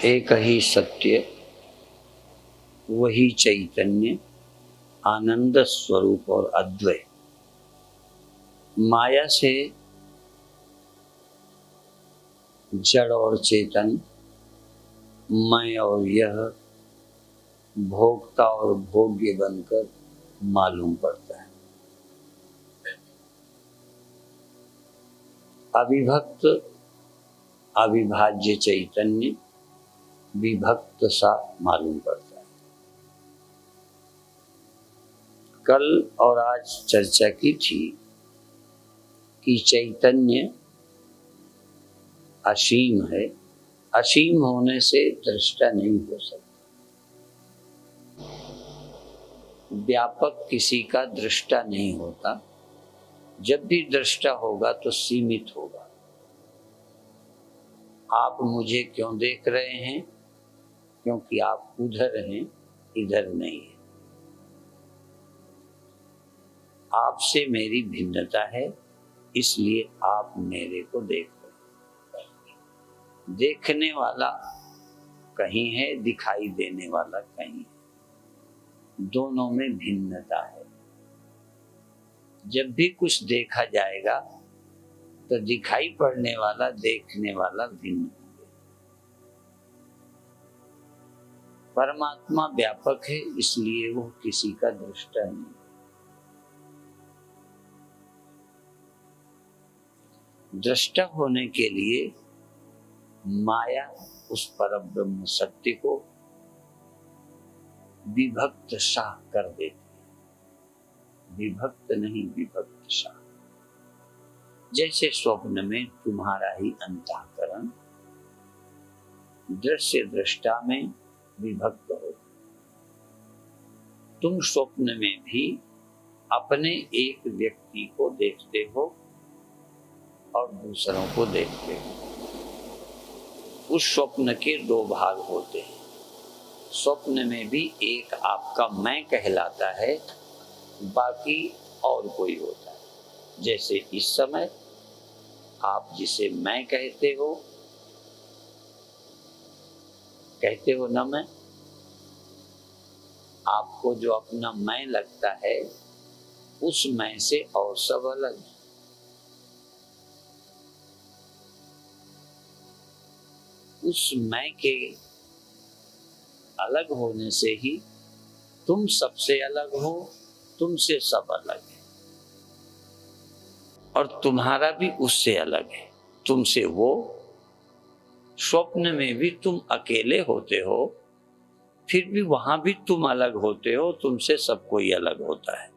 एक ही सत्य, वही चैतन्य, आनंद स्वरूप और अद्वय। माया से जड़ और चेतन, मैं और यह, भोक्ता और भोग्य बनकर मालूम पड़ता है। अविभक्त अविभाज्य चैतन्य विभक्त सा मालूम पड़ता है। कल और आज चर्चा की थी कि चैतन्य असीम है, असीम होने से दृष्टा नहीं हो सकता। व्यापक किसी का दृष्टा नहीं होता, जब भी दृष्टा होगा तो सीमित होगा। आप मुझे क्यों देख रहे हैं? क्योंकि आप उधर हैं, इधर नहीं है। आपसे मेरी भिन्नता है, इसलिए आप मेरे को देख रहे हैं। देखने वाला कहीं है, दिखाई देने वाला कहीं है। दोनों में भिन्नता है। जब भी कुछ देखा जाएगा तो दिखाई पड़ने वाला, देखने वाला भिन्न होंगे। परमात्मा व्यापक है, इसलिए वो किसी का दृष्टा नहीं। दृष्टा होने के लिए माया उस परब्रह्म सत्य को विभक्त सा कर देती है। विभक्त नहीं, विभक्त सा। जैसे स्वप्न में तुम्हारा ही अंतःकरण दृश्य दृष्टा में विभक्त हो। तुम स्वप्न में भी अपने एक व्यक्ति को देखते हो और दूसरों को देखते हो। उस स्वप्न के दो भाग होते हैं। स्वप्न में भी एक आपका मैं कहलाता है, बाकी और कोई होता है। जैसे इस समय आप जिसे मैं कहते हो ना, मैं आपको जो अपना मैं लगता है, उस मैं से और सब अलग है। उस मैं के अलग होने से ही तुम सबसे अलग हो, तुमसे सब अलग है। और तुम्हारा भी उससे अलग है, तुमसे वो। स्वप्न में भी तुम अकेले होते हो, फिर भी वहां भी तुम अलग होते हो, तुमसे सब कोई अलग होता है।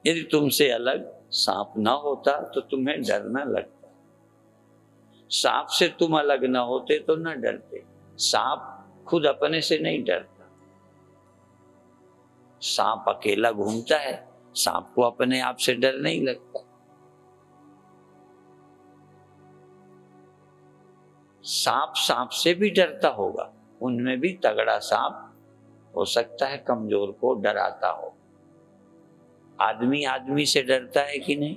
यदि तुमसे अलग सांप ना होता तो तुम्हें डर ना लगता। सांप से तुम अलग ना होते तो ना डरते। सांप खुद अपने से नहीं डरता। सांप अकेला घूमता है, सांप को अपने आप से डर नहीं लगता। सांप सांप से भी डरता होगा, उनमें भी तगड़ा सांप हो सकता है कमजोर को डराता हो। आदमी आदमी से डरता है कि नहीं?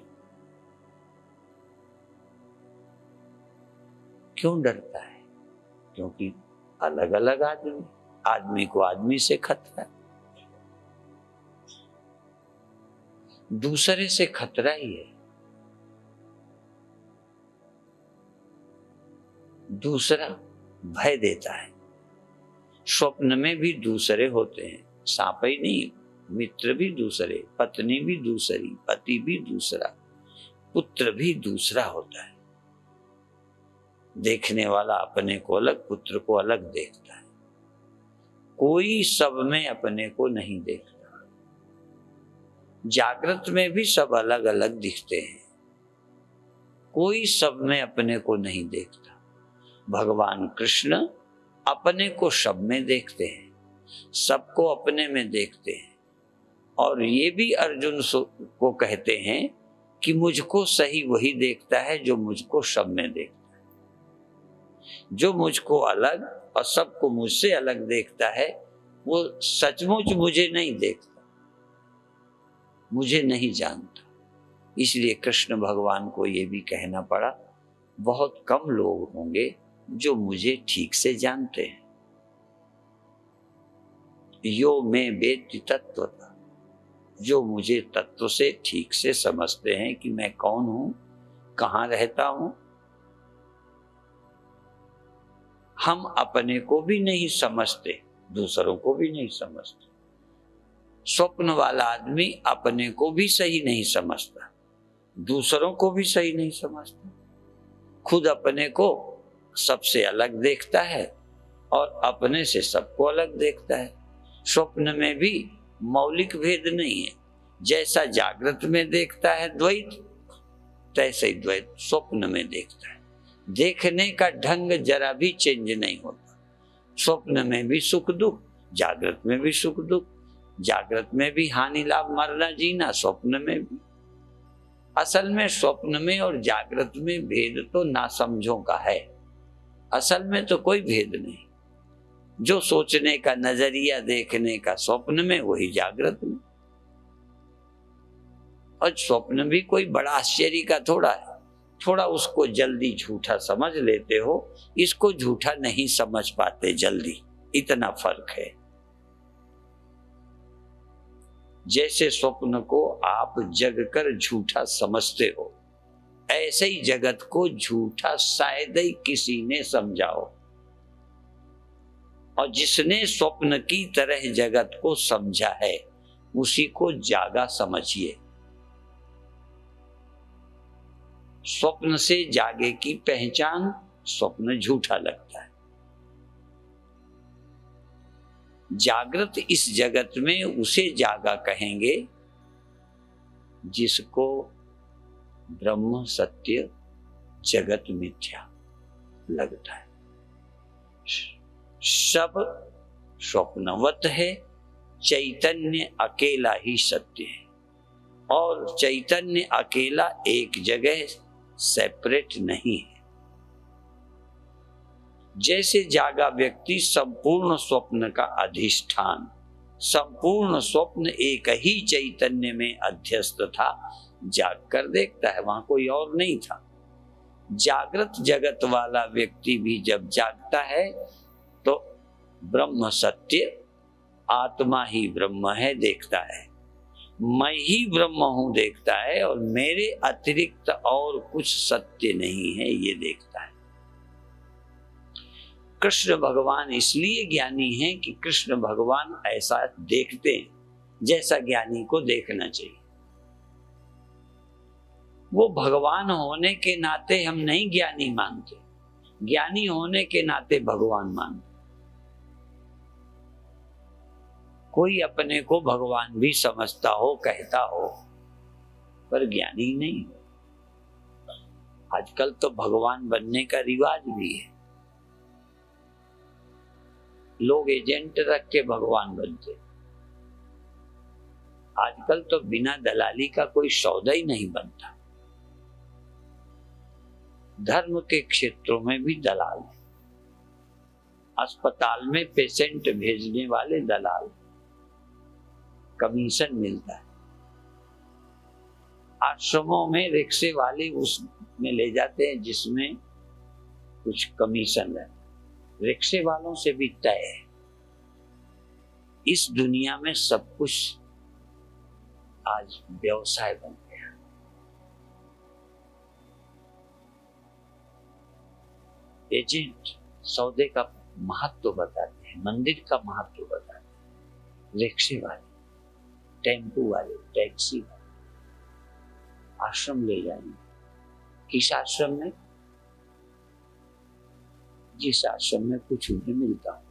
क्यों डरता है? क्योंकि अलग अलग आदमी को आदमी से खतरा है। दूसरे से खतरा ही है। दूसरा भय देता है। स्वप्न में भी दूसरे होते हैं, सांप ही नहीं, मित्र भी दूसरे, पत्नी भी दूसरी, पति भी दूसरा, पुत्र भी दूसरा होता है। देखने वाला अपने को अलग, पुत्र को अलग देखता है। कोई सब में अपने को नहीं देखता। जागृत में भी सब अलग अलग दिखते हैं, कोई सब में अपने को नहीं देखता। भगवान कृष्ण अपने को सब में देखते हैं, सबको अपने में देखते हैं। और ये भी अर्जुन को कहते हैं कि मुझको सही वही देखता है जो मुझको सब में देखता है। जो मुझको अलग और सबको मुझसे अलग देखता है, वो सचमुच मुझे नहीं देखता, मुझे नहीं जानता। इसलिए कृष्ण भगवान को ये भी कहना पड़ा, बहुत कम लोग होंगे जो मुझे ठीक से जानते हैं। यो मैं वेत्ति तत्वतः, जो मुझे तत्व से ठीक से समझते हैं कि मैं कौन हूं, कहां रहता हूं। हम अपने को भी नहीं समझते, दूसरों को भी नहीं समझते। स्वप्न वाला आदमी अपने को भी सही नहीं समझता, दूसरों को भी सही नहीं समझता। खुद अपने को सबसे अलग देखता है और अपने से सबको अलग देखता है। स्वप्न में भी मौलिक भेद नहीं है। जैसा जागृत में देखता है द्वैत, तैसे ही द्वैत स्वप्न में देखता है। देखने का ढंग जरा भी चेंज नहीं होता। स्वप्न में भी सुख दुख, जागृत में भी सुख दुख, जागृत में भी हानि लाभ मरना जीना, स्वप्न में भी। असल में स्वप्न में और जागृत में भेद तो नासमझों का है। असल में तो कोई भेद नहीं। जो सोचने का नजरिया देखने का स्वप्न में, वही जागृत में। और स्वप्न भी कोई बड़ा आश्चर्य का थोड़ा है। थोड़ा उसको जल्दी झूठा समझ लेते हो, इसको झूठा नहीं समझ पाते जल्दी, इतना फर्क है। जैसे स्वप्न को आप जगकर झूठा समझते हो, ऐसे ही जगत को झूठा शायद ही किसी ने समझाओ। और जिसने स्वप्न की तरह जगत को समझा है, उसी को जागा समझिए। स्वप्न से जागे की पहचान, स्वप्न झूठा लगता है। जागृत इस जगत में उसे जागा कहेंगे जिसको ब्रह्म सत्य जगत मिथ्या लगता है। सब स्वप्नवत है, चैतन्य अकेला ही सत्य है। और चैतन्य अकेला एक जगह सेपरेट नहीं है। जैसे जागा व्यक्ति संपूर्ण स्वप्न का अधिष्ठान, संपूर्ण स्वप्न एक ही चैतन्य में अध्यस्त था, जाग कर देखता है, वहां कोई और नहीं था। जागृत जगत वाला व्यक्ति भी जब जागता है तो ब्रह्म सत्य, आत्मा ही ब्रह्म है देखता है। मैं ही ब्रह्म हूं देखता है, और मेरे अतिरिक्त और कुछ सत्य नहीं है ये देखता है। कृष्ण भगवान इसलिए ज्ञानी हैं कि कृष्ण भगवान ऐसा देखते हैं जैसा ज्ञानी को देखना चाहिए। वो भगवान होने के नाते हम नहीं ज्ञानी मानते, ज्ञानी होने के नाते भगवान मानते। कोई अपने को भगवान भी समझता हो, कहता हो, पर ज्ञानी नहीं हो। आजकल तो भगवान बनने का रिवाज भी है। लोग एजेंट रख के भगवान बनते। आजकल तो बिना दलाली का कोई सौदा ही नहीं बनता। धर्म के क्षेत्रों में भी दलाल है। अस्पताल में पेशेंट भेजने वाले दलाल, कमीशन मिलता है। आश्रमों में रिक्शे वाले उसमें ले जाते हैं जिसमें कुछ कमीशन है। रिक्शे वालों से भी तय है। इस दुनिया में सब कुछ आज व्यवसाय बन गया। एजेंट सौदे का महत्व बताते हैं, मंदिर का महत्व बताते हैं। रिक्शे वाले, टेम्पू वाले, टैक्सी वाले आश्रम ले जाएंगे। किस आश्रम में? जिस आश्रम में कुछ उन्हें मिलता हो।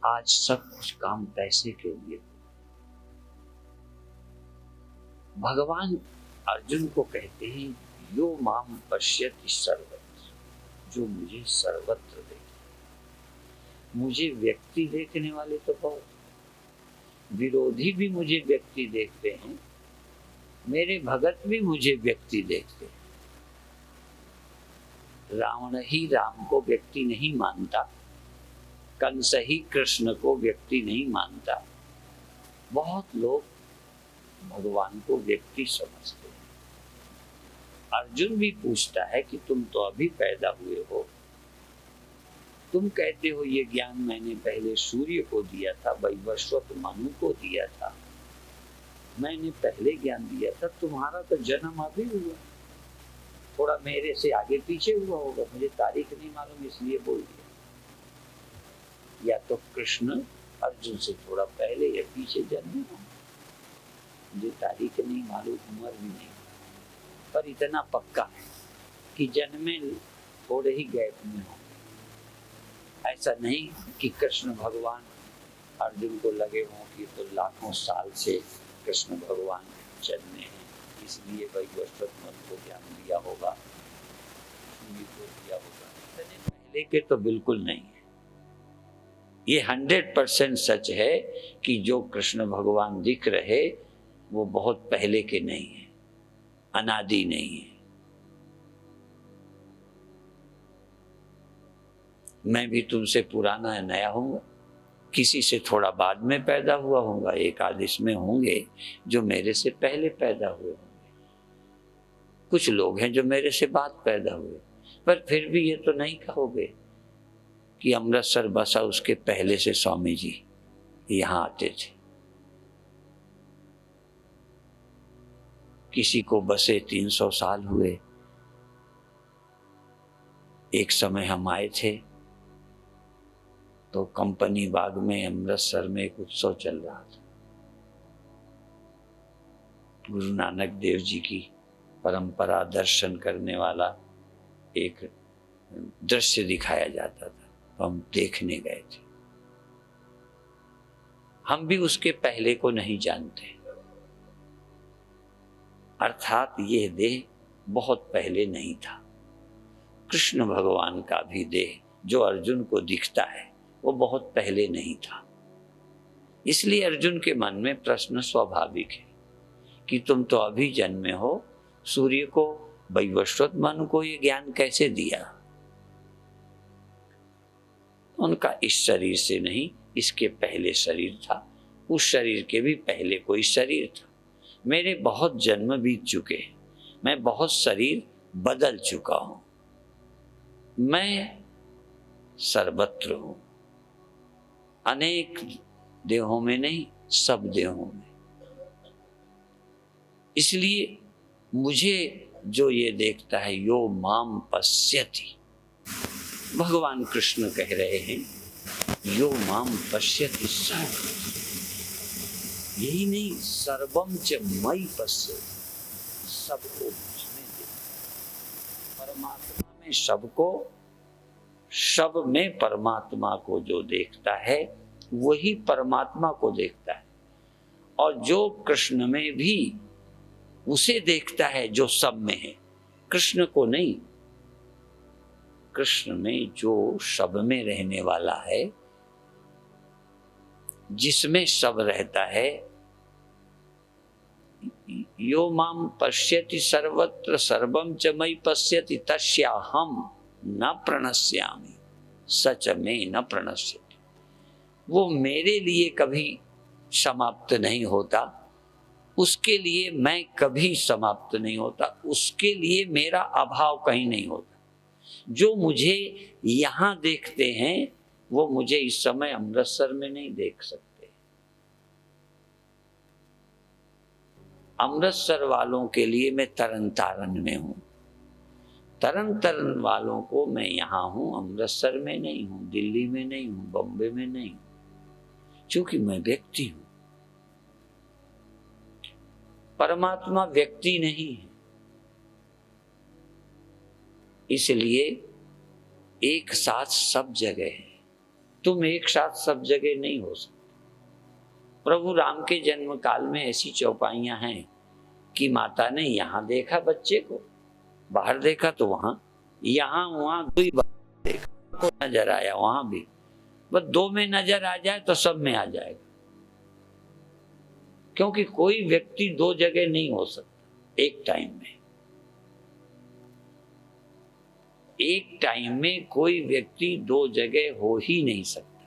आज सब कुछ काम पैसे के लिए। भगवान अर्जुन को कहते हैं, यो माम पश्यति सर्वत्र, जो मुझे सर्वत्र देखते। मुझे व्यक्ति देखने वाले तो बहुत, विरोधी भी मुझे व्यक्ति देखते हैं, मेरे भगत भी मुझे व्यक्ति देखते हैं। रावण ही राम को व्यक्ति नहीं मानता, कंस ही कृष्ण को व्यक्ति नहीं मानता। बहुत लोग भगवान को व्यक्ति समझते हैं। अर्जुन भी पूछता है कि तुम तो अभी पैदा हुए हो, तुम कहते हो ये ज्ञान मैंने पहले सूर्य को दिया था, वैवस्वत मनु को दिया था, मैंने पहले ज्ञान दिया था, तुम्हारा तो जन्म अभी हुआ, थोड़ा मेरे से आगे पीछे हुआ होगा, मुझे तारीख नहीं मालूम इसलिए बोल दिया। या तो कृष्ण अर्जुन से थोड़ा पहले या पीछे जन्मे हो, मुझे तारीख नहीं मालूम, उम्र भी नहीं, पर इतना पक्का है कि जन्मे थोड़े ही गैप में हो। ऐसा नहीं कि कृष्ण भगवान अर्जुन को लगे हों कि तो लाखों साल से कृष्ण भगवान जन्मे हैं, इसलिए वैवस्वत मनु को ज्ञान दिया होगा, सूर्य को दिया होगा। इतने पहले के तो बिल्कुल नहीं है। ये 100% सच है कि जो कृष्ण भगवान दिख रहे वो बहुत पहले के नहीं है, अनादि नहीं है। मैं भी तुमसे पुराना या नया हूँगा, किसी से थोड़ा बाद में पैदा हुआ होगा, एक आध इसमें होंगे जो मेरे से पहले पैदा हुए होंगे, कुछ लोग हैं जो मेरे से बाद पैदा हुए, पर फिर भी ये तो नहीं कहोगे कि अमृतसर बसा उसके पहले से स्वामी जी यहाँ आते थे। किसी को बसे 300 साल हुए, एक समय हम आए थे तो कंपनी बाग में अमृतसर में एक उत्सव चल रहा था, गुरु नानक देव जी की परंपरा दर्शन करने वाला एक दृश्य दिखाया जाता था, तो हम देखने गए थे। हम भी उसके पहले को नहीं जानते, अर्थात यह देह बहुत पहले नहीं था। कृष्ण भगवान का भी देह जो अर्जुन को दिखता है वो बहुत पहले नहीं था। इसलिए अर्जुन के मन में प्रश्न स्वाभाविक है कि तुम तो अभी जन्मे हो, सूर्य को वैवस्वत मनु को ये ज्ञान कैसे दिया? उनका इस शरीर से नहीं, इसके पहले शरीर था, उस शरीर के भी पहले कोई शरीर था। मेरे बहुत जन्म बीत चुके, मैं बहुत शरीर बदल चुका हूं, मैं सर्वत्र हूं, अनेक देहों में नहीं, सब देहों में। इसलिए मुझे जो ये देखता है, यो माम पश्यति, भगवान कृष्ण कह रहे हैं यो माम पश्यति सर्व, यही नहीं सर्वम च मयि पश्यति, सबको मुझमें देखता, परमात्मा में सबको, सब में परमात्मा को जो देखता है वही परमात्मा को देखता है, और जो कृष्ण में भी उसे देखता है जो सब में है, कृष्ण को नहीं। कृष्ण में जो सब में रहने वाला है, जिसमें सब रहता है, यो माम पश्यति सर्वत्र सर्वम च मयि पश्यति तस्याहम न प्रणश्यामि सच में न प्रणश्यति, वो मेरे लिए कभी समाप्त नहीं होता, उसके लिए मैं कभी समाप्त नहीं होता, उसके लिए मेरा अभाव कहीं नहीं होता। जो मुझे यहाँ देखते हैं वो मुझे इस समय अमृतसर में नहीं देख सकते। अमृतसर वालों के लिए मैं तरन तारन में हूँ, तरन तारन वालों को मैं यहाँ हूँ, अमृतसर में नहीं हूँ, दिल्ली में नहीं हूँ, बॉम्बे में नहीं हूँ, क्योंकि मैं व्यक्ति हूँ। परमात्मा व्यक्ति नहीं है, इसलिए एक साथ सब जगह है, तुम एक साथ सब जगह नहीं हो सकते। प्रभु राम के जन्म काल में ऐसी चौपाइयां हैं कि माता ने यहाँ देखा बच्चे को, बाहर देखा तो वहां, यहाँ वहां दुई बार देखा को नजर आया, वहां भी बस दो में नजर आ जाए तो सब में आ जाएगा, क्योंकि कोई व्यक्ति दो जगह नहीं हो सकता एक टाइम में। एक टाइम में कोई व्यक्ति दो जगह हो ही नहीं सकता,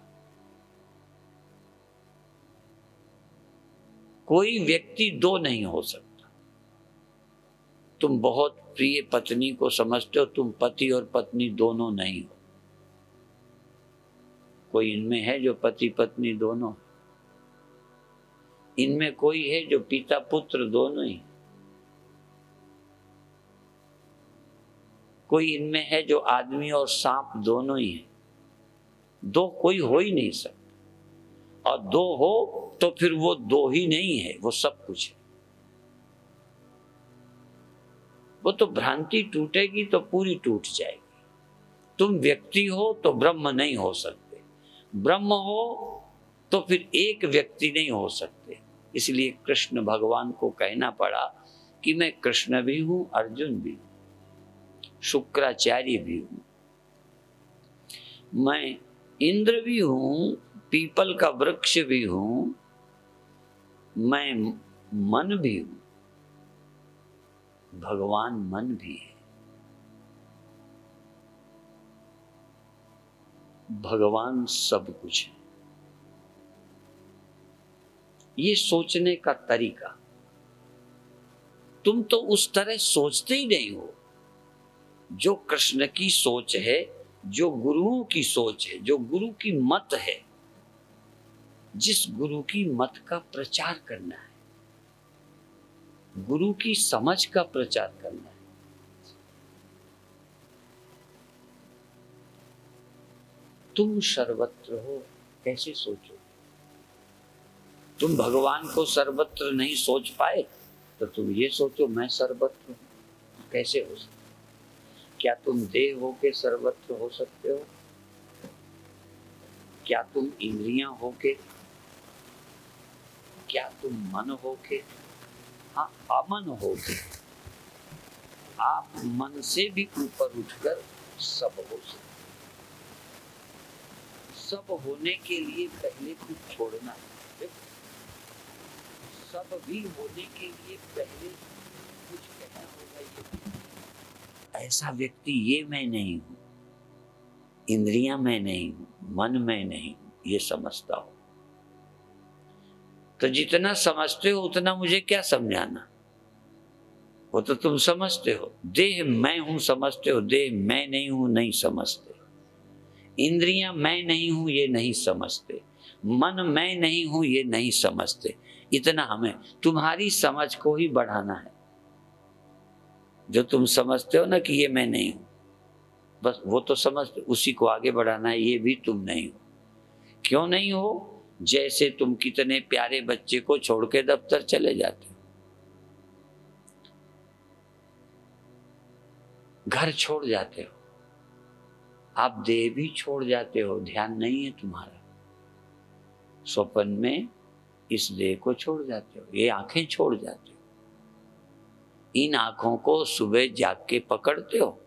कोई व्यक्ति दो नहीं हो सकता। तुम बहुत प्रिय पत्नी को समझते हो, तुम पति और पत्नी दोनों नहीं हो। कोई इनमें है जो पति पत्नी दोनों? इनमें कोई है जो पिता पुत्र दोनों ही? कोई इनमें है जो आदमी और सांप दोनों ही है? दो कोई हो ही नहीं सकता, और दो हो तो फिर वो दो ही नहीं है, वो सब कुछ है। वो तो भ्रांति टूटेगी तो पूरी टूट जाएगी। तुम व्यक्ति हो तो ब्रह्म नहीं हो सकते, ब्रह्म हो तो फिर एक व्यक्ति नहीं हो सकते। इसलिए कृष्ण भगवान को कहना पड़ा कि मैं कृष्ण भी हूं, अर्जुन भी हूं, शुक्राचार्य भी हूं, मैं इंद्र भी हूं, पीपल का वृक्ष भी हूं, मैं मन भी हूं। भगवान मन भी है। भगवान सब कुछ है। ये सोचने का तरीका, तुम तो उस तरह सोचते ही नहीं हो। जो कृष्ण की सोच है, जो गुरुओं की सोच है, जो गुरु की मत है, जिस गुरु की मत का प्रचार करना है, गुरु की समझ का प्रचार करना है, तुम सर्वत्र हो, कैसे सोचो? तुम भगवान को सर्वत्र नहीं सोच पाए तो तुम ये सोचो मैं सर्वत्र हूं, कैसे हो सकता? क्या तुम देह होके सर्वत्र हो सकते हो? क्या तुम इंद्रियां होके? क्या तुम मन होके? हाँ, अमन होके। आप मन से भी ऊपर उठकर सब हो सकते। सब होने के लिए पहले कुछ छोड़ना है। सब भी होने के लिए पहले कुछ कहना होगा। ऐसा व्यक्ति ये मैं नहीं हूं, इंद्रियां मैं नहीं हूं, मन मैं नहीं हूं, ये समझता हो तो जितना समझते हो उतना मुझे क्या समझाना? वो तो तुम समझते हो। देह मैं हूं समझते हो, देह मैं नहीं हूं नहीं समझते। इंद्रियां मैं नहीं हूं ये नहीं समझते, मन मैं नहीं हूं ये नहीं समझते। इतना हमें तुम्हारी समझ को ही बढ़ाना है। जो तुम समझते हो ना कि ये मैं नहीं हूं, बस वो तो समझते, उसी को आगे बढ़ाना है। ये भी तुम नहीं हो। क्यों नहीं हो? जैसे तुम कितने प्यारे बच्चे को छोड़ के दफ्तर चले जाते हो, घर छोड़ जाते हो, आप देह भी छोड़ जाते हो, ध्यान नहीं है तुम्हारा। स्वप्न में इस देह को छोड़ जाते हो, ये आंखें छोड़ जाते हो। इन आंखों को सुबह जाग के पकड़ते हो,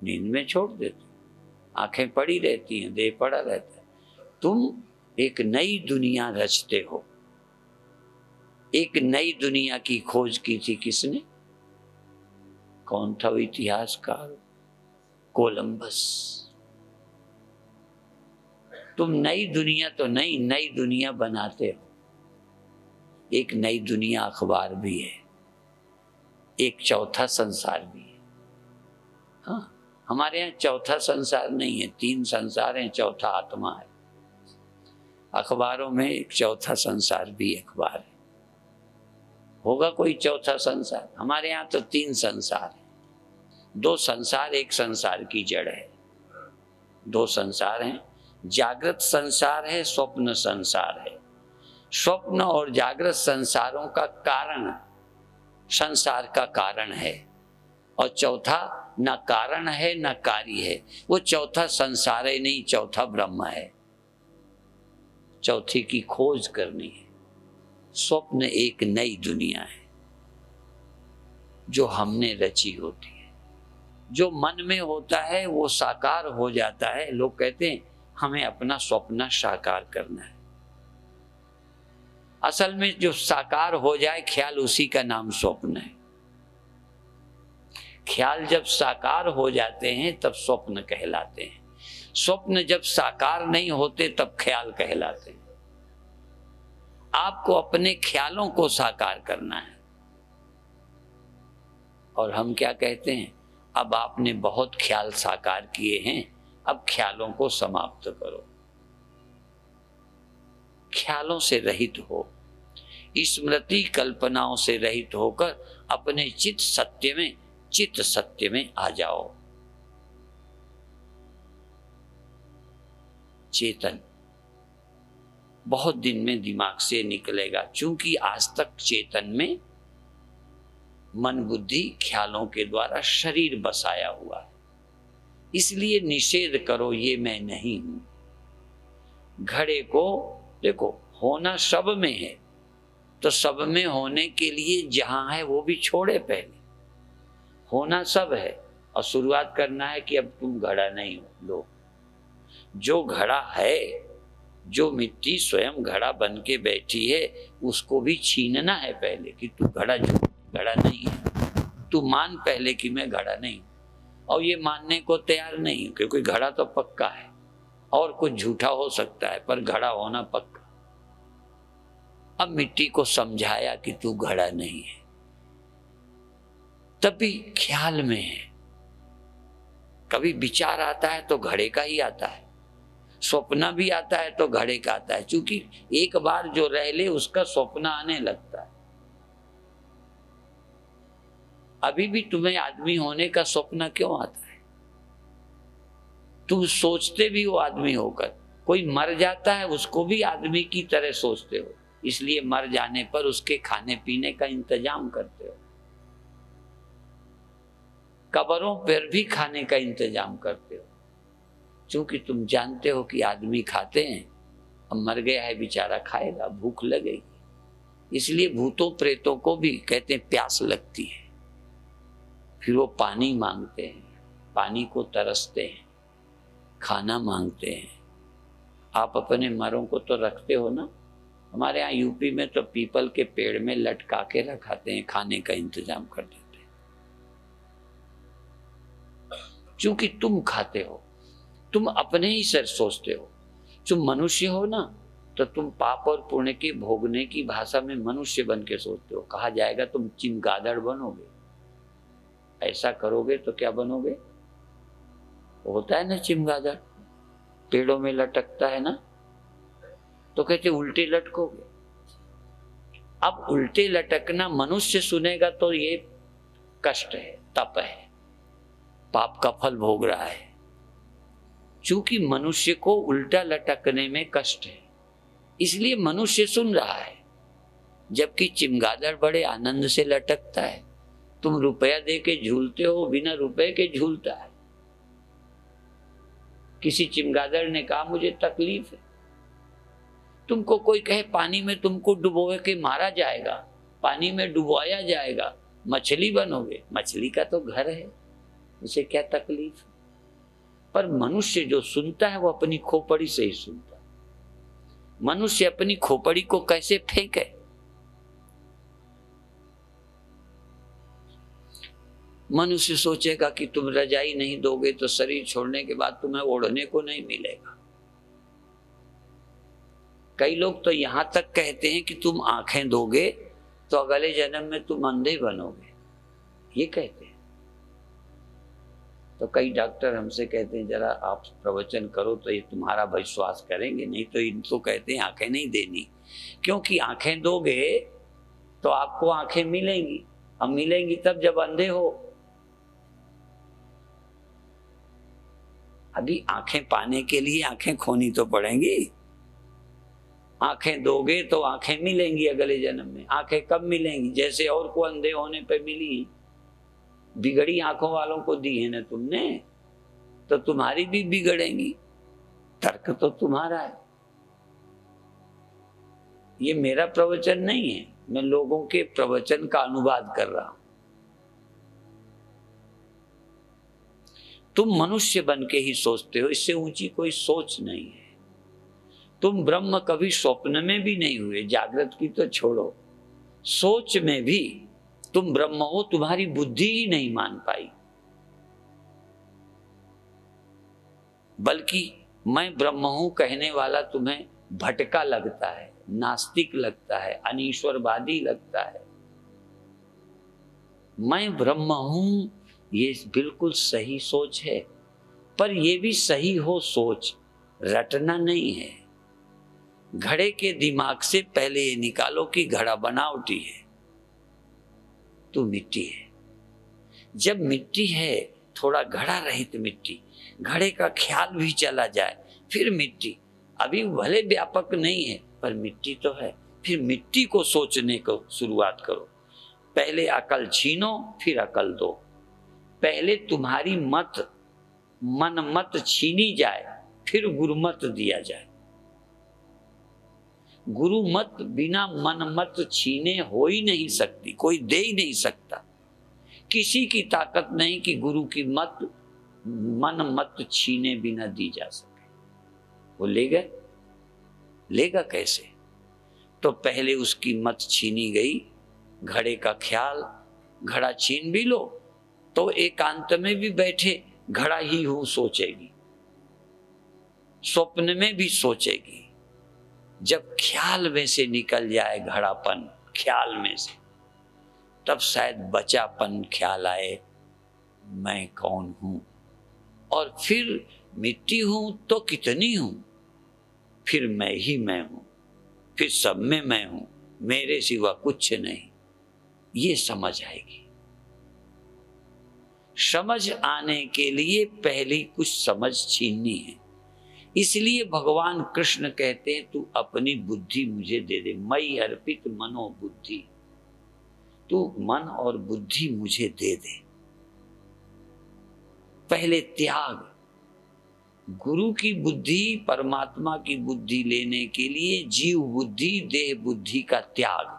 नींद में छोड़ देते हो। आंखें पड़ी रहती हैं, देह पड़ा रहता है। तुम एक नई दुनिया रचते हो। एक नई दुनिया की खोज की थी किसने? कौन था वो इतिहासकार? कोलंबस। तुम नई दुनिया तो नहीं, नई दुनिया बनाते हो। एक नई दुनिया अखबार भी है, एक चौथा संसार भी है। हाँ, हमारे यहाँ चौथा संसार नहीं है, 3 संसार हैं, चौथा आत्मा है। अखबारों में एक चौथा संसार भी अखबार है। होगा कोई चौथा संसार? हमारे यहाँ तो 3 संसार है। 2 संसार, एक संसार की जड़ है। 2 संसार हैं, जागृत संसार है, स्वप्न संसार है। स्वप्न और जागृत संसारों का कारण संसार का कारण है, और चौथा न कारण है न कार्य है। वो चौथा संसार ही नहीं, चौथा ब्रह्म है। चौथी की खोज करनी है। स्वप्न एक नई दुनिया है जो हमने रची होती है। जो मन में होता है वो साकार हो जाता है। लोग कहते हैं हमें अपना स्वप्न साकार करना है। असल में जो साकार हो जाए ख्याल, उसी का नाम स्वप्न है। ख्याल जब साकार हो जाते हैं तब स्वप्न कहलाते हैं। स्वप्न जब साकार नहीं होते तब ख्याल कहलाते हैं। आपको अपने ख्यालों को साकार करना है, और हम क्या कहते हैं, अब आपने बहुत ख्याल साकार किए हैं, अब ख्यालों को समाप्त करो। ख्यालों से रहित हो, स्मृति कल्पनाओं से रहित होकर अपने चित्त सत्य में आ जाओ। चेतन बहुत दिन में दिमाग से निकलेगा, क्योंकि आज तक चेतन में मन बुद्धि ख्यालों के द्वारा शरीर बसाया हुआ है। इसलिए निषेध करो, ये मैं नहीं हूं। घड़े को देखो, होना सब में है, तो सब में होने के लिए जहां है वो भी छोड़े। पहले होना सब है और शुरुआत करना है कि अब तुम घड़ा नहीं हो। लो, जो घड़ा है, जो मिट्टी स्वयं घड़ा बन के बैठी है, उसको भी छीनना है पहले कि तू घड़ा नहीं है। तू मान पहले कि मैं घड़ा नहीं हूं, और ये मानने को तैयार नहीं हूं, क्योंकि घड़ा तो पक्का है और कुछ झूठा हो सकता है, पर घड़ा होना पक्का। अब मिट्टी को समझाया कि तू घड़ा नहीं है, तभी ख्याल में है। कभी विचार आता है तो घड़े का ही आता है, स्वप्न भी आता है तो घड़े का आता है, क्योंकि एक बार जो रह ले उसका स्वप्न आने लगता है। अभी भी तुम्हें आदमी होने का स्वप्न क्यों आता है? तुम सोचते भी हो आदमी होकर, कोई मर जाता है उसको भी आदमी की तरह सोचते हो, इसलिए मर जाने पर उसके खाने पीने का इंतजाम करते हो। कब्रों पर भी खाने का इंतजाम करते हो, क्योंकि तुम जानते हो कि आदमी खाते हैं, अब मर गया है बेचारा, खाएगा, भूख लगेगी। इसलिए भूतों प्रेतों को भी कहते हैं प्यास लगती है, फिर वो पानी मांगते हैं, पानी को तरसते हैं, खाना मांगते हैं। आप अपने मरों को तो रखते हो ना, हमारे यहाँ यूपी में तो पीपल के पेड़ में लटका के रखाते हैं, खाने का इंतजाम कर देते हैं। क्योंकि तुम खाते हो, तुम अपने ही सर सोचते हो। तुम मनुष्य हो ना, तो तुम पाप और पुण्य के भोगने की भाषा में मनुष्य बन के सोचते हो। कहा जाएगा तुम चिमगादड़ बनोगे, ऐसा करोगे तो क्या बनोगे? होता है ना चिमगादड़, पेड़ों में लटकता है ना, तो कहते उल्टे लटकोगे। अब उल्टे लटकना मनुष्य सुनेगा तो ये कष्ट है, तप है, पाप का फल भोग रहा है। चूंकि मनुष्य को उल्टा लटकने में कष्ट है, इसलिए मनुष्य सुन रहा है, जबकि चिमगादड़ बड़े आनंद से लटकता है। तुम रुपया दे के झूलते हो, बिना रुपए के झूलता है। किसी चिमगादड़ ने कहा मुझे तकलीफ है। तुमको कोई कहे पानी में तुमको डुबो के मारा जाएगा, पानी में डुबोया जाएगा, मछली बनोगे, मछली का तो घर है, उसे क्या तकलीफ? पर मनुष्य जो सुनता है वो अपनी खोपड़ी से ही सुनता है। मनुष्य अपनी खोपड़ी को कैसे फेंके? मनुष्य सोचेगा कि तुम रजाई नहीं दोगे तो शरीर छोड़ने के बाद तुम्हें ओढ़ने को नहीं मिलेगा। कई लोग तो यहां तक कहते हैं कि तुम आंखें दोगे तो अगले जन्म में तुम अंधे बनोगे, ये कहते हैं। तो कई डॉक्टर हमसे कहते हैं जरा आप प्रवचन करो तो ये तुम्हारा विश्वास करेंगे, नहीं तो इनको कहते हैं आंखें नहीं देनी, क्योंकि आंखें दोगे तो आपको आंखें मिलेंगी, अब मिलेंगी तब जब अंधे हो। अभी आंखें पाने के लिए आंखें खोनी तो पड़ेंगी। आंखें दोगे तो आंखें मिलेंगी अगले जन्म में। आंखें कब मिलेंगी? जैसे और को अंधे होने पे मिली, बिगड़ी आंखों वालों को दी है ना तुमने, तो तुम्हारी भी बिगड़ेंगी। तर्क तो तुम्हारा है, ये मेरा प्रवचन नहीं है, मैं लोगों के प्रवचन का अनुवाद कर रहा हूं। तुम मनुष्य बन के ही सोचते हो, इससे ऊंची कोई सोच नहीं है। तुम ब्रह्म कभी स्वप्न में भी नहीं हुए, जागृत की तो छोड़ो, सोच में भी तुम ब्रह्म हो, तुम्हारी बुद्धि ही नहीं मान पाई। बल्कि मैं ब्रह्म हूं कहने वाला तुम्हें भटका लगता है, नास्तिक लगता है, अनीश्वरवादी लगता है। मैं ब्रह्म हूं, ये बिल्कुल सही सोच है, पर ये भी सही हो सोच, रटना नहीं है। घड़े के दिमाग से पहले ये निकालो कि घड़ा बनावटी है, तू मिट्टी है। जब मिट्टी है, थोड़ा घड़ा रहित मिट्टी, घड़े का ख्याल भी चला जाए, फिर मिट्टी, अभी भले व्यापक नहीं है पर मिट्टी तो है। फिर मिट्टी को सोचने को शुरुआत करो। पहले अकल छीनो, फिर अकल दो। पहले तुम्हारी मन मत छीनी जाए, फिर गुरुमत दिया जाए। गुरु मत बिना मन मत छीने हो ही नहीं सकती, कोई दे ही नहीं सकता। किसी की ताकत नहीं कि गुरु की मन मत छीने बिना दी जा सके। वो लेगा कैसे? तो पहले उसकी मत छीनी गई, घड़े का ख्याल, घड़ा छीन भी लो तो एकांत में भी बैठे घड़ा ही हूं सोचेगी, स्वप्न में भी सोचेगी। जब ख्याल में से निकल जाए घड़ापन, ख्याल में से, तब शायद बचापन ख्याल आए, मैं कौन हूं। और फिर मिट्टी हूं तो कितनी हूं, फिर मैं ही मैं हूं, फिर सब में मैं हूं, मेरे सिवा कुछ नहीं। ये समझ आएगी। समझ आने के लिए पहले कुछ समझ छीननी है। इसलिए भगवान कृष्ण कहते हैं, तू अपनी बुद्धि मुझे दे दे, मई अर्पित मनो बुद्धि, तू मन और बुद्धि मुझे दे दे। पहले त्याग। गुरु की बुद्धि, परमात्मा की बुद्धि लेने के लिए जीव बुद्धि, देह बुद्धि का त्याग।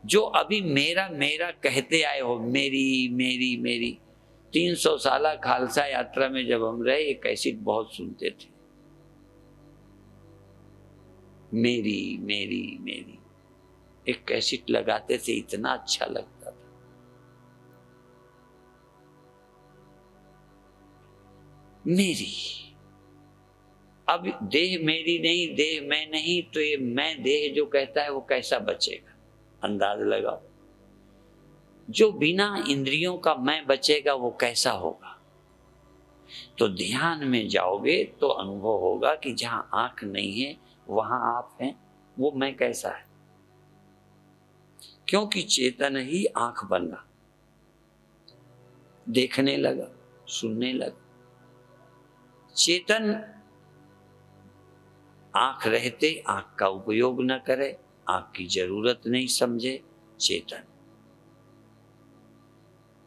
जो अभी मेरा मेरा कहते आए हो, मेरी मेरी मेरी, 300 साल खालसा यात्रा में जब हम रहे, एक कैसेट बहुत सुनते थे, मेरी मेरी मेरी, एक कैसेट लगाते थे, इतना अच्छा लगता था। मेरी, अब देह मेरी नहीं, देह मैं नहीं, तो ये मैं देह जो कहता है वो कैसा बचेगा? अंदाज लगाओ। जो बिना इंद्रियों का मैं बचेगा वो कैसा होगा? तो ध्यान में जाओगे तो अनुभव होगा कि जहां आंख नहीं है वहां आप हैं। वो मैं कैसा है? क्योंकि चेतन ही आंख बना, देखने लगा, सुनने लगा। चेतन आंख रहते आंख का उपयोग न करे, आंख की जरूरत नहीं समझे। चेतन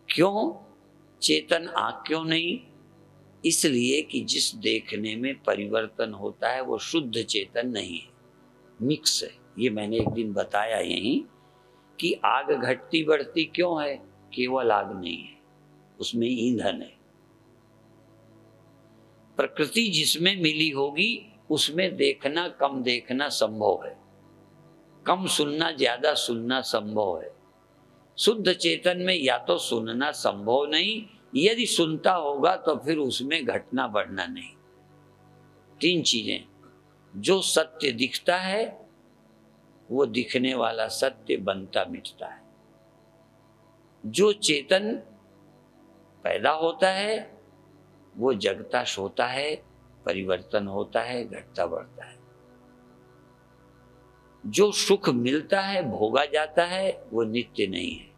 क्यों? चेतन आंख क्यों नहीं? इसलिए कि जिस देखने में परिवर्तन होता है वो शुद्ध चेतन नहीं है, मिक्स है। ये मैंने एक दिन बताया यहीं कि आग घटती बढ़ती क्यों है? केवल आग नहीं है, उसमें ईंधन है। प्रकृति जिसमें मिली होगी उसमें देखना कम देखना संभव है, कम सुनना ज्यादा सुनना संभव है। शुद्ध चेतन में या तो सुनना संभव नहीं, यदि सुनता होगा तो फिर उसमें घटना बढ़ना नहीं। 3 चीजें। जो सत्य दिखता है वो दिखने वाला सत्य बनता मिटता है। जो चेतन पैदा होता है वो जगता सोता है, परिवर्तन होता है, घटता बढ़ता है। जो सुख मिलता है, भोगा जाता है, वो नित्य नहीं है।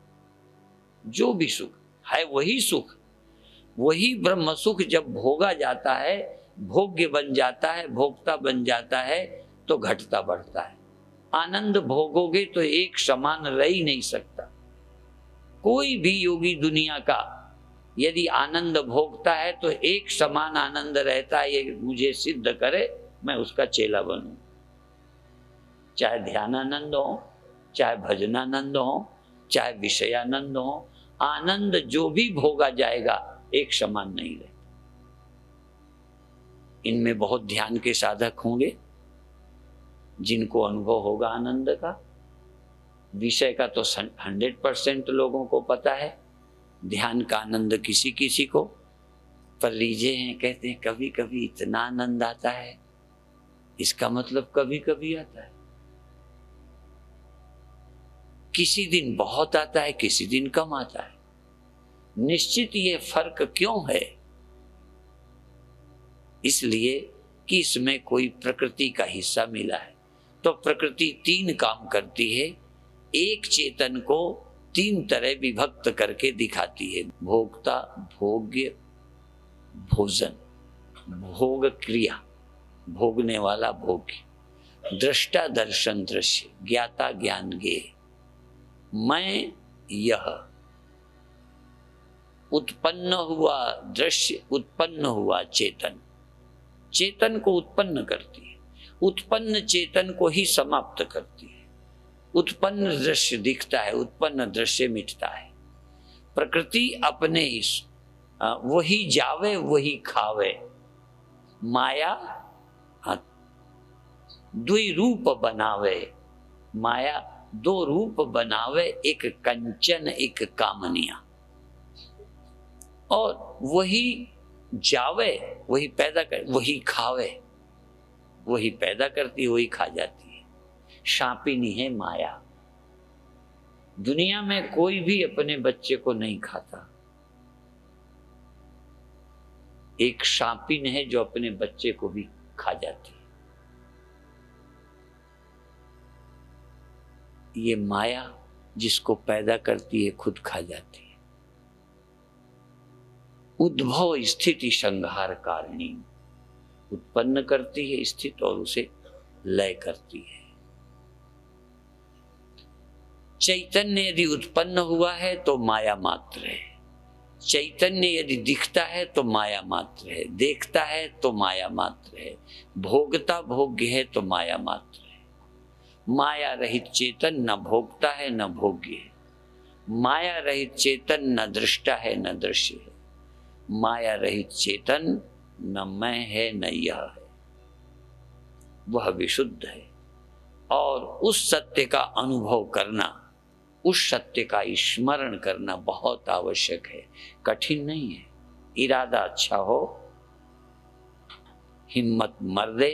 जो भी सुख है वही सुख, वही ब्रह्म सुख जब भोगा जाता है, भोग्य बन जाता है, भोक्ता बन जाता है, तो घटता बढ़ता है। आनंद भोगोगे तो एक समान रह ही नहीं सकता। कोई भी योगी दुनिया का यदि आनंद भोगता है तो एक समान आनंद रहता है, ये मुझे सिद्ध करे, मैं उसका चेला बनूं। चाहे ध्यानानंद हो, चाहे भजनानंद हो, चाहे विषयानंद हो, आनंद जो भी भोगा जाएगा एक समान नहीं रहता। इनमें बहुत ध्यान के साधक होंगे जिनको अनुभव होगा आनंद का। विषय का तो 100% लोगों को पता है, ध्यान का आनंद किसी किसी को। पर लीजिए हैं, कहते हैं कभी कभी इतना आनंद आता है, इसका मतलब कभी कभी आता है। किसी दिन बहुत आता है, किसी दिन कम आता है। निश्चित ये फर्क क्यों है? इसलिए कि इसमें कोई प्रकृति का हिस्सा मिला है। तो प्रकृति 3 काम करती है, एक चेतन को 3 तरह विभक्त करके दिखाती है। भोक्ता, भोग्य, भोजन। भोग क्रिया, भोगने वाला भोग्य। दृष्टा दर्शन दृश्य, ज्ञाता ज्ञान ज्ञेय। मैं यह उत्पन्न हुआ दृश्य, उत्पन्न हुआ चेतन। चेतन को उत्पन्न करती है, उत्पन्न चेतन को ही समाप्त करती है। उत्पन्न दृश्य दिखता है, उत्पन्न दृश्य मिटता है। प्रकृति अपने इस वही जावे वही खावे। माया द्वि रूप बनावे। माया 2 रूप बनावे, एक कंचन एक कामनिया। और वही जावे वही पैदा कर, वही खावे वही पैदा करती, वही खा जाती है। शापिनी है माया। दुनिया में कोई भी अपने बच्चे को नहीं खाता। एक शापिन है जो अपने बच्चे को भी खा जाती है। ये माया जिसको पैदा करती है खुद खा जाती है। उद्भव स्थिति संहार कारिणी, उत्पन्न करती है स्थित और उसे लय करती है। चैतन्य यदि उत्पन्न हुआ है तो माया मात्र है। चैतन्य यदि दिखता है तो माया मात्र है, देखता है तो माया मात्र है, भोगता भोग्य है तो माया मात्र है। माया रहित चेतन न भोगता है न भोग्य है। माया रहित चेतन न दृष्टा है न दृश्य है। माया रहित चेतन न मैं है न यह है, वह विशुद्ध है। और उस सत्य का अनुभव करना, उस सत्य का स्मरण करना बहुत आवश्यक है। कठिन नहीं है। इरादा अच्छा हो, हिम्मत मर्दे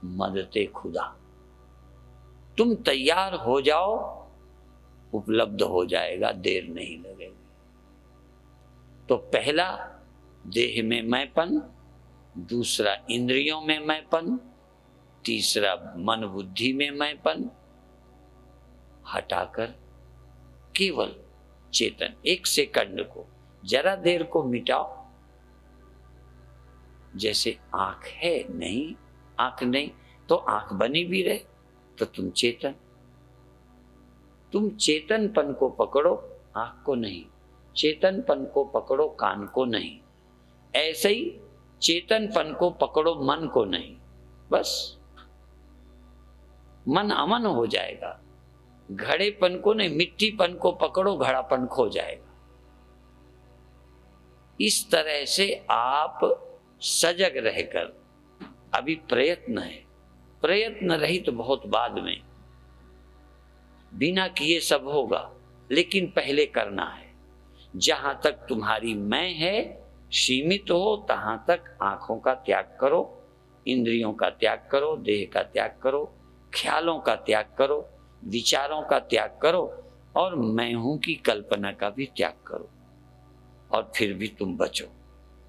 मदते खुदा। तुम तैयार हो जाओ, उपलब्ध हो जाएगा, देर नहीं लगेगी। तो पहला देह में मैंपन, दूसरा इंद्रियों में मैंपन, तीसरा मन बुद्धि में मैंपन हटाकर केवल चेतन। 1 सेकंड को, जरा देर को मिटाओ। जैसे आंख है, नहीं आंख नहीं तो आंख बनी भी रहे तो तुम चेतन। तुम चेतनपन को पकड़ो, आंख को नहीं। चेतनपन को पकड़ो, कान को नहीं। ऐसे ही चेतनपन को पकड़ो, मन को नहीं। बस मन अमन हो जाएगा। घड़ेपन को नहीं, मिट्टीपन को पकड़ो, घड़ापन खो जाएगा। इस तरह से आप सजग रहकर, अभी प्रयत्न है, प्रयत्न रहित तो बहुत बाद में, बिना किए सब होगा, लेकिन पहले करना है। जहां तक तुम्हारी मैं है सीमित हो, तहां तक आंखों का त्याग करो, इंद्रियों का त्याग करो, देह का त्याग करो, ख्यालों का त्याग करो, विचारों का त्याग करो, और मैं हूं की कल्पना का भी त्याग करो। और फिर भी तुम बचो।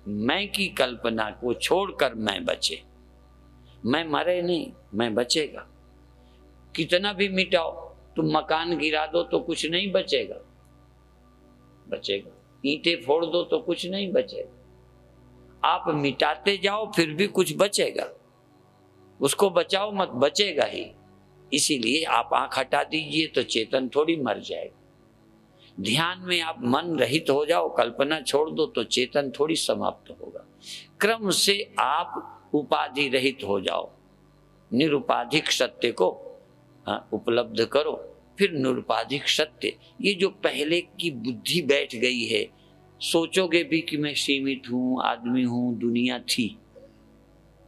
मैं की कल्पना को छोड़कर मैं बचे। मैं मरे नहीं, मैं बचेगा। कितना भी मिटाओ, तुम मकान गिरा दो तो कुछ नहीं बचेगा, बचेगा। ईंटें फोड़ दो तो कुछ नहीं बचेगा। आप मिटाते जाओ फिर भी कुछ बचेगा। उसको बचाओ मत, बचेगा ही। इसीलिए आप आंख हटा दीजिए तो चेतन थोड़ी मर जाएगा। ध्यान में आप मन रहित हो जाओ, कल्पना छोड़ दो तो चेतन थोड़ी समाप्त होगा। क्रम से आप उपाधि रहित हो जाओ, निरुपाधिक सत्य को उपलब्ध करो। फिर निरुपाधिक सत्य, ये जो पहले की बुद्धि बैठ गई है, सोचोगे भी कि मैं सीमित हूं, आदमी हूं, दुनिया थी।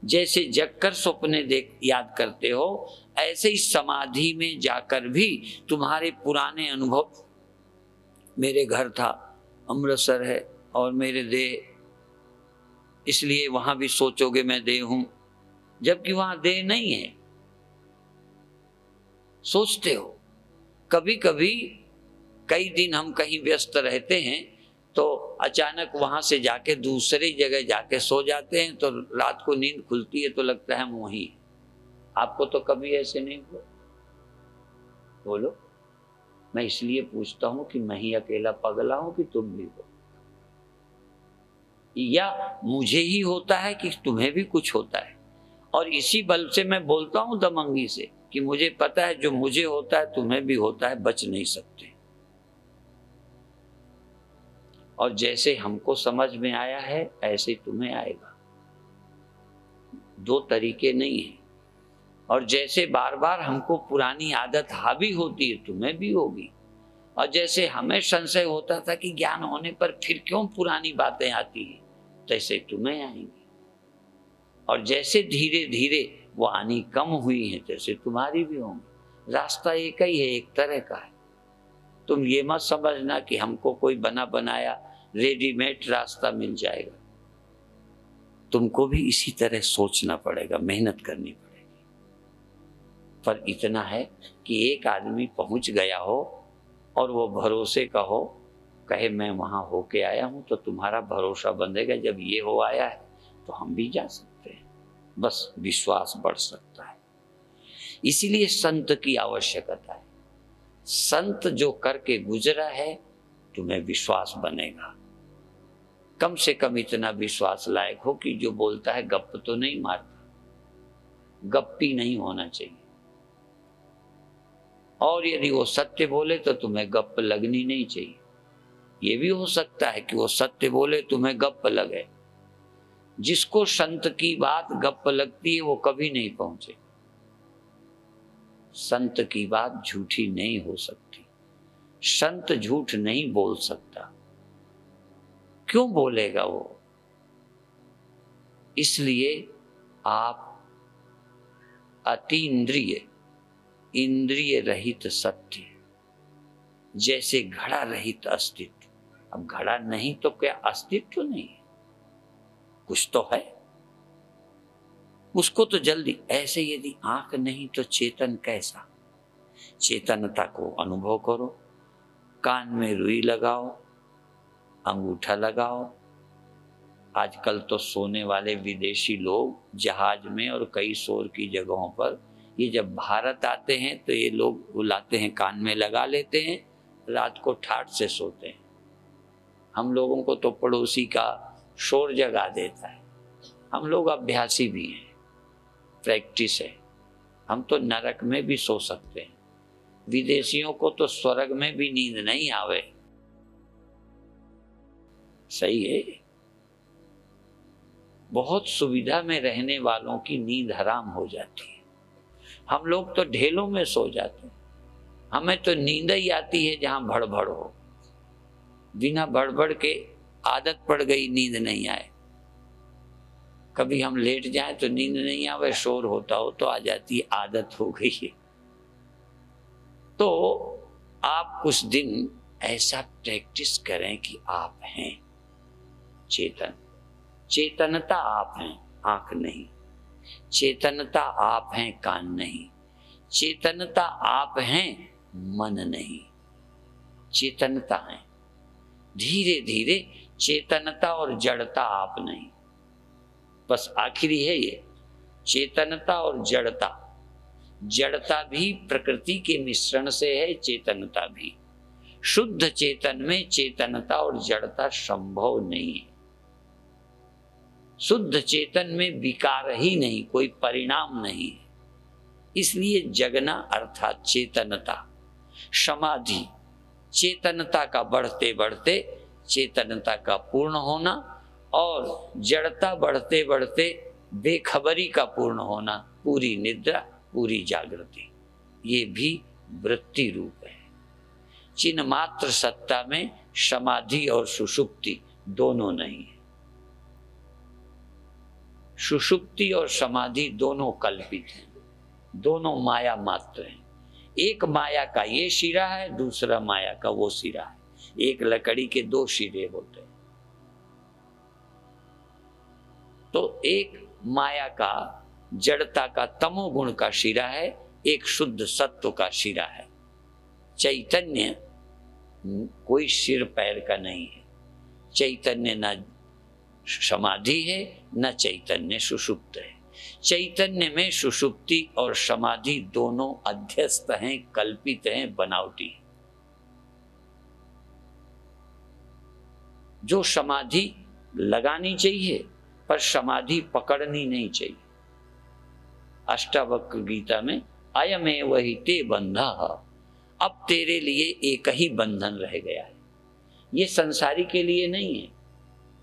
जैसे जगकर सपने देख याद करते हो, ऐसे ही समाधि में जाकर भी तुम्हारे पुराने अनुभव, मेरे घर था, अमृतसर है और मेरे देह, इसलिए वहां भी सोचोगे मैं देह हूं, जबकि वहां देह नहीं है। सोचते हो, कभी कभी कई दिन हम कहीं व्यस्त रहते हैं तो अचानक वहां से जाके दूसरी जगह जाके सो जाते हैं, तो रात को नींद खुलती है तो लगता है हम वहीं। आपको तो कभी ऐसे नहीं हुआ? बोलो। मैं इसलिए पूछता हूं कि मैं ही अकेला पगला हूं कि तुम भी हो, या मुझे ही होता है कि तुम्हें भी कुछ होता है। और इसी बल से मैं बोलता हूं दमंगी से कि मुझे पता है जो मुझे होता है तुम्हें भी होता है, बच नहीं सकते। और जैसे हमको समझ में आया है ऐसे ही तुम्हें आएगा, दो तरीके नहीं है। और जैसे बार बार हमको पुरानी आदत हावी होती है तुम्हें भी होगी, और जैसे हमें संशय होता था कि ज्ञान होने पर फिर क्यों पुरानी बातें आती हैं, तैसे तुम्हें आएंगी। और जैसे धीरे धीरे वो आनी कम हुई है तैसे तुम्हारी भी होंगी। रास्ता एक ही है, एक तरह का है। तुम ये मत समझना कि हमको कोई बना बनाया रेडीमेड रास्ता मिल जाएगा। तुमको भी इसी तरह सोचना पड़ेगा, मेहनत करनी पड़ेगी। पर इतना है कि एक आदमी पहुंच गया हो और वो भरोसे का हो, कहे मैं वहां होके आया हूं, तो तुम्हारा भरोसा बंधेगा। जब ये हो आया है तो हम भी जा सकते हैं, बस विश्वास बढ़ सकता है। इसीलिए संत की आवश्यकता है। संत जो करके गुजरा है तुम्हें विश्वास बनेगा। कम से कम इतना विश्वास लायक हो कि जो बोलता है गप तो नहीं मारता, गप्पी नहीं होना चाहिए। और यदि वो सत्य बोले तो तुम्हें गप लगनी नहीं चाहिए। ये भी हो सकता है कि वो सत्य बोले तुम्हें गप लगे। जिसको संत की बात गप लगती है वो कभी नहीं पहुंचे। संत की बात झूठी नहीं हो सकती। संत झूठ नहीं बोल सकता। क्यों बोलेगा वो? इसलिए आप अतीन्द्रिय, इंद्रिय रहित सत्य, जैसे घड़ा रहित अस्तित्व। अब घड़ा नहीं तो क्या अस्तित्व नहीं है? कुछ तो है, उसको तो जल्दी। ऐसे यदि आंख नहीं तो चेतन कैसा? चेतनता को अनुभव करो। कान में रुई लगाओ, अंगूठा लगाओ। आजकल तो सोने वाले विदेशी लोग जहाज में और कई शोर की जगहों पर, ये जब भारत आते हैं तो ये लोग बुलाते हैं, कान में लगा लेते हैं, रात को ठाठ से सोते हैं। हम लोगों को तो पड़ोसी का शोर जगा देता है। हम लोग अभ्यासी भी हैं, प्रैक्टिस है। हम तो नरक में भी सो सकते हैं। विदेशियों को तो स्वर्ग में भी नींद नहीं आवे। सही है। बहुत सुविधा में रहने वालों की नींद हराम हो जाती है। हम लोग तो ढेलों में सो जाते हैं। हमें तो नींद ही आती है जहां भड़बड़ हो। बिना भड़बड़ के आदत पड़ गई, नींद नहीं आए। कभी हम लेट जाएं तो नींद नहीं आवे, शोर होता हो तो आ जाती है, आदत हो गई है। तो आप कुछ दिन ऐसा प्रैक्टिस करें कि आप हैं चेतन। चेतनता आप हैं, आंख नहीं। चेतनता आप हैं, कान नहीं। चेतनता आप हैं, मन नहीं। चेतनता है। धीरे धीरे चेतनता और जड़ता आप नहीं। बस आखिरी है ये, चेतनता और जड़ता। जड़ता भी प्रकृति के मिश्रण से है, चेतनता भी। शुद्ध चेतन में चेतनता और जड़ता संभव नहीं है। शुद्ध चेतन में विकार ही नहीं, कोई परिणाम नहीं है। इसलिए जगना अर्थात चेतनता, समाधि, चेतनता का बढ़ते बढ़ते चेतनता का पूर्ण होना, और जड़ता बढ़ते बढ़ते बेखबरी का पूर्ण होना, पूरी निद्रा, पूरी जागृति। ये भी वृत्ति रूप है। चिन्ह मात्र सत्ता में समाधि और सुषुप्ति दोनों नहीं है। सुषुप्ति और समाधि दोनों कल्पित हैं, दोनों माया मात्र हैं। एक माया का ये सिरा है, दूसरा माया का वो सिरा है। एक लकड़ी के दो सिरे होते हैं। तो एक माया का, जड़ता का, तमोगुण का सिरा है, एक शुद्ध सत्व का सिरा है। चैतन्य कोई सिर पैर का नहीं है। चैतन्य न समाधि है, न चैतन्य सुषुप्त है। चैतन्य में सुषुप्ति और समाधि दोनों अध्यस्त हैं, कल्पित हैं, बनावटी हैं। जो समाधि लगानी चाहिए पर समाधि पकड़नी नहीं चाहिए। अष्टावक्र गीता में अयमेव हि ते बंधः, अब तेरे लिए एक ही बंधन रह गया है। ये संसारी के लिए नहीं है।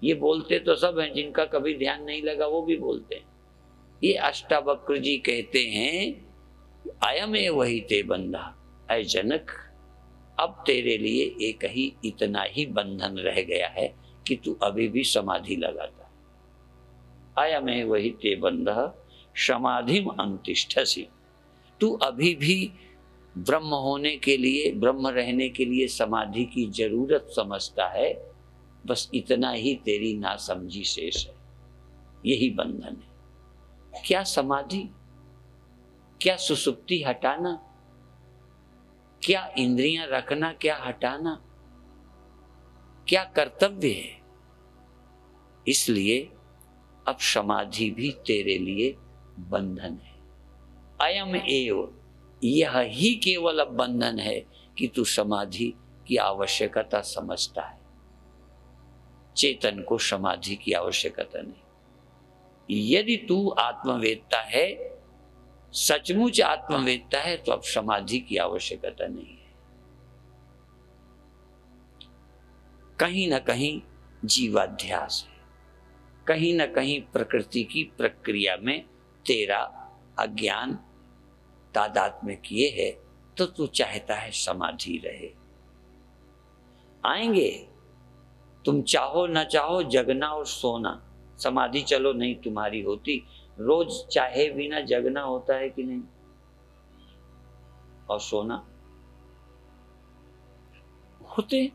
ये बोलते तो सब हैं, जिनका कभी ध्यान नहीं लगा वो भी बोलते हैं। ये अष्टावक्र जी कहते हैं अयमेव हि ते बंधः, ऐ जनक अब तेरे लिए एक ही इतना ही बंधन रह गया है कि तू अभी भी समाधि लगाता है। अयमेव हि ते बंधः समाधिम अंतिष्ठसि, तू अभी भी ब्रह्म होने के लिए, ब्रह्म रहने के लिए समाधि की जरूरत समझता है। बस इतना ही तेरी नासमझी शेष है। यही बंधन है। क्या समाधि, क्या सुसुप्ति हटाना, क्या इंद्रियां रखना, क्या हटाना, क्या कर्तव्य है। इसलिए अब समाधि भी तेरे लिए बंधन है। अयम एव, यह ही केवल अब बंधन है कि तू समाधि की आवश्यकता समझता है। चेतन को समाधि की आवश्यकता नहीं। यदि तू आत्मवेत्ता है, सचमुच आत्मवेत्ता है, तो अब समाधि की आवश्यकता नहीं है। कहीं ना कहीं जीवाध्यास है, कहीं ना कहीं प्रकृति की प्रक्रिया में तेरा अज्ञान तादात्म्य किए है, तो तू चाहता है समाधि रहे। आएंगे, तुम चाहो ना चाहो, जगना और सोना। समाधि चलो नहीं तुम्हारी होती, रोज चाहे बिना जगना होता है कि नहीं, और सोना होते।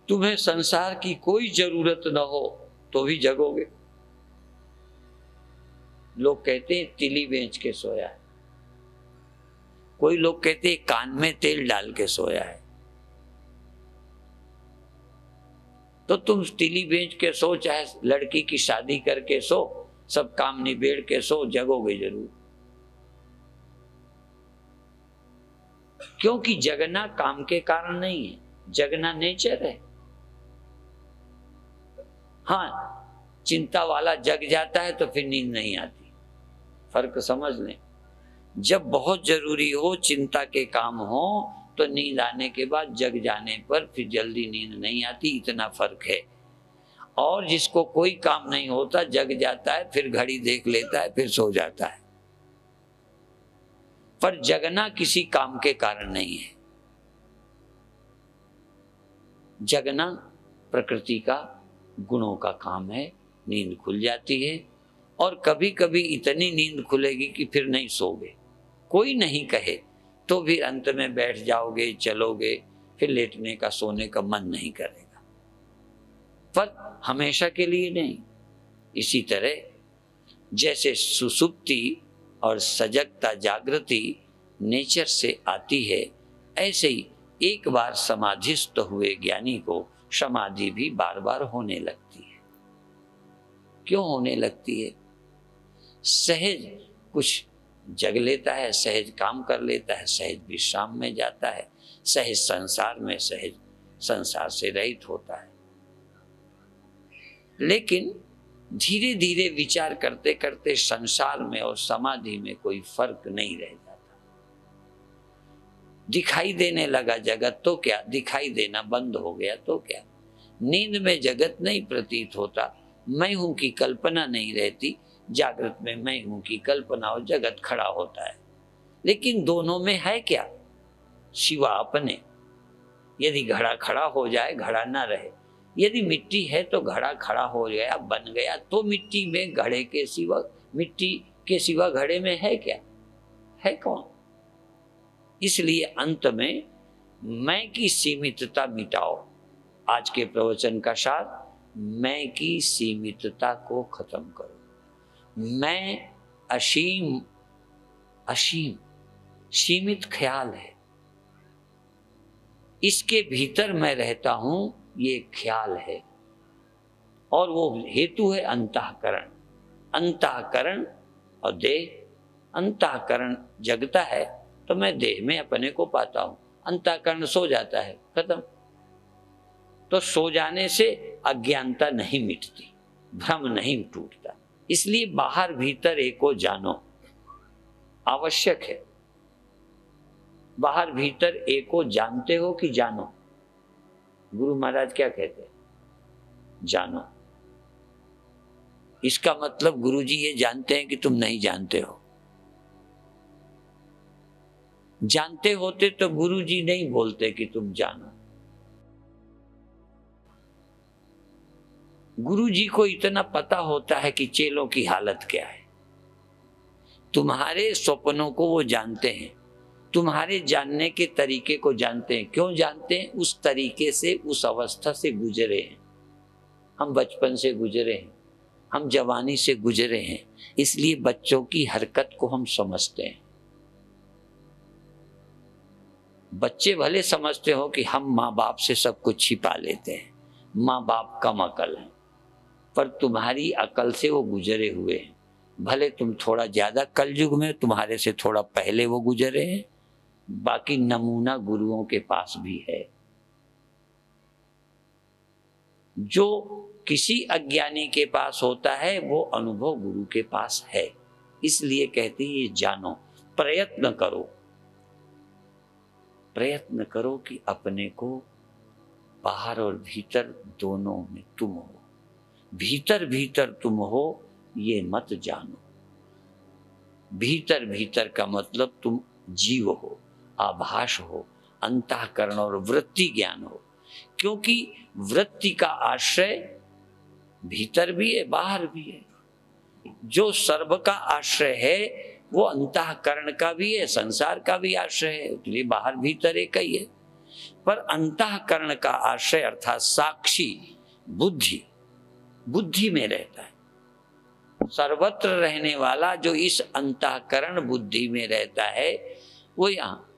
तुम्हें संसार की कोई जरूरत न हो तो भी जगोगे। लोग कहते हैं तिली बेच के सोया है, कोई लोग कहते हैं कान में तेल डाल के सोया है। तो तुम तिली बेच के सो, चाहे लड़की की शादी करके सो, सब काम निबेड़ के सो, जगोगे जरूर। क्योंकि जगना काम के कारण नहीं है, जगना नेचर है। हाँ, चिंता वाला जग जाता है तो फिर नींद नहीं आती। फर्क समझ लें। जब बहुत जरूरी हो, चिंता के काम हो, तो नींद आने के बाद जग जाने पर फिर जल्दी नींद नहीं आती, इतना फर्क है। और जिसको कोई काम नहीं होता, जग जाता है, फिर घड़ी देख लेता है, फिर सो जाता है। पर जगना किसी काम के कारण नहीं है। जगना प्रकृति का, गुणों का काम है। नींद खुल जाती है, और कभी कभी इतनी नींद खुलेगी कि फिर नहीं सोगे। कोई नहीं कहे तो भी अंत में बैठ जाओगे, चलोगे, फिर लेटने का, सोने का मन नहीं करेगा, पर हमेशा के लिए नहीं। इसी तरह जैसे सुसुप्ति और सजगता, जागृति नेचर से आती है, ऐसे ही एक बार समाधिस्थ हुए ज्ञानी को समाधि भी बार बार होने लगती है। क्यों होने लगती है? सहज कुछ जग लेता है, सहज काम कर लेता है, सहज विश्राम में जाता है, सहज संसार में, सहज संसार से रहित होता है। लेकिन धीरे धीरे विचार करते करते संसार में और समाधि में कोई फर्क नहीं रह जाता। दिखाई देने लगा जगत तो क्या, दिखाई देना बंद हो गया तो क्या। नींद में जगत नहीं प्रतीत होता, मैं हूं की कल्पना नहीं रहती, जागृत में मैं हूं की कल्पना और जगत खड़ा होता है। लेकिन दोनों में है क्या? शिवा अपने। यदि घड़ा खड़ा हो जाए, घड़ा ना रहे। यदि मिट्टी है तो घड़ा खड़ा हो गया, बन गया, तो मिट्टी में घड़े के सिवा, मिट्टी के सिवा घड़े में है क्या? है कौन? इसलिए अंत में मैं की सीमितता मिटाओ। आज के प्रवचन का सार, मैं की सीमितता को खत्म करो। मैं असीम, असीम सीमित ख्याल है, इसके भीतर मैं रहता हूं, ये ख्याल है। और वो हेतु है अंतःकरण। अंतःकरण और देह। अंतःकरण जगता है तो मैं देह में अपने को पाता हूं, अंतःकरण सो जाता है, खत्म। तो सो जाने से अज्ञानता नहीं मिटती, भ्रम नहीं टूटता। इसलिए बाहर भीतर एको जानो आवश्यक है। बाहर भीतर एको जानते हो कि जानो? गुरु महाराज क्या कहते हैं? जानो। इसका मतलब गुरुजी ये जानते हैं कि तुम नहीं जानते हो। जानते होते तो गुरुजी नहीं बोलते कि तुम जानो। गुरुजी को इतना पता होता है कि चेलों की हालत क्या है। तुम्हारे स्वप्नों को वो जानते हैं, तुम्हारे जानने के तरीके को जानते हैं। क्यों जानते हैं? उस तरीके से, उस अवस्था से गुजरे हैं। हम बचपन से गुजरे हैं, हम जवानी से गुजरे हैं, इसलिए बच्चों की हरकत को हम समझते हैं। बच्चे भले समझते हो कि हम माँ बाप से सब कुछ छिपा लेते हैं, माँ बाप कम अकल है, पर तुम्हारी अकल से वो गुजरे हुए हैं। भले तुम थोड़ा ज्यादा कलयुग में, तुम्हारे से थोड़ा पहले वो गुजरे हैं, बाकी नमूना गुरुओं के पास भी है। जो किसी अज्ञानी के पास होता है वो अनुभव गुरु के पास है। इसलिए कहते हैं ये जानो, प्रयत्न करो। प्रयत्न करो कि अपने को बाहर और भीतर दोनों में तुम हो। भीतर भीतर तुम हो ये मत जानो। भीतर भीतर का मतलब तुम जीव हो, आभास हो, अंतःकरण और वृत्ति ज्ञान हो। क्योंकि वृत्ति का आश्रय भीतर भी है, बाहर भी है। जो सर्व का आश्रय है वो अंतःकरण का भी है, संसार का भी आश्रय है, इसलिए बाहर भीतर एक ही है। पर अंतःकरण का आश्रय अर्थात साक्षी बुद्धि, बुद्धि में रहता है। सर्वत्र रहने वाला जो इस अंतःकरण बुद्धि में रहता है वो यहाँ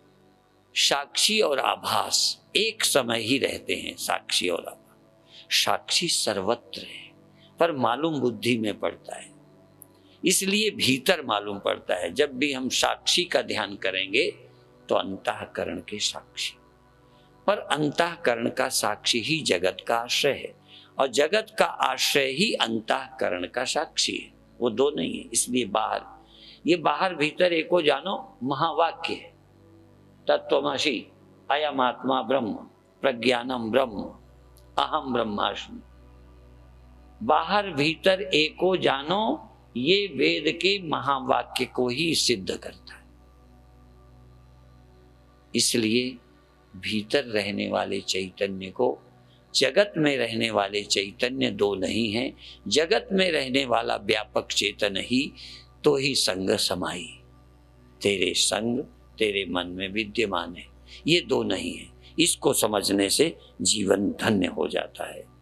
साक्षी और आभास एक समय ही रहते हैं। साक्षी और आभास, साक्षी सर्वत्र है पर मालूम बुद्धि में पड़ता है, इसलिए भीतर मालूम पड़ता है। जब भी हम साक्षी का ध्यान करेंगे तो अंतःकरण के साक्षी, पर अंतःकरण का साक्षी ही जगत का आश्रय है और जगत का आश्रय ही अंतःकरण का साक्षी है, वो दो नहीं है। इसलिए बाहर, ये बाहर भीतर एको जानो महावाक्य है। तत्त्वमसि अयम आत्मा ब्रह्म प्रज्ञानम ब्रह्म अहम ब्रह्मास्मि। बाहर भीतर एको जानो ये वेद के महावाक्य को ही सिद्ध करता है। इसलिए भीतर रहने वाले चैतन्य को, जगत में रहने वाले चैतन्य दो नहीं हैं। जगत में रहने वाला व्यापक चेतन ही तो ही संग समाई, तेरे संग तेरे मन में विद्यमान है, ये दो नहीं है। इसको समझने से जीवन धन्य हो जाता है।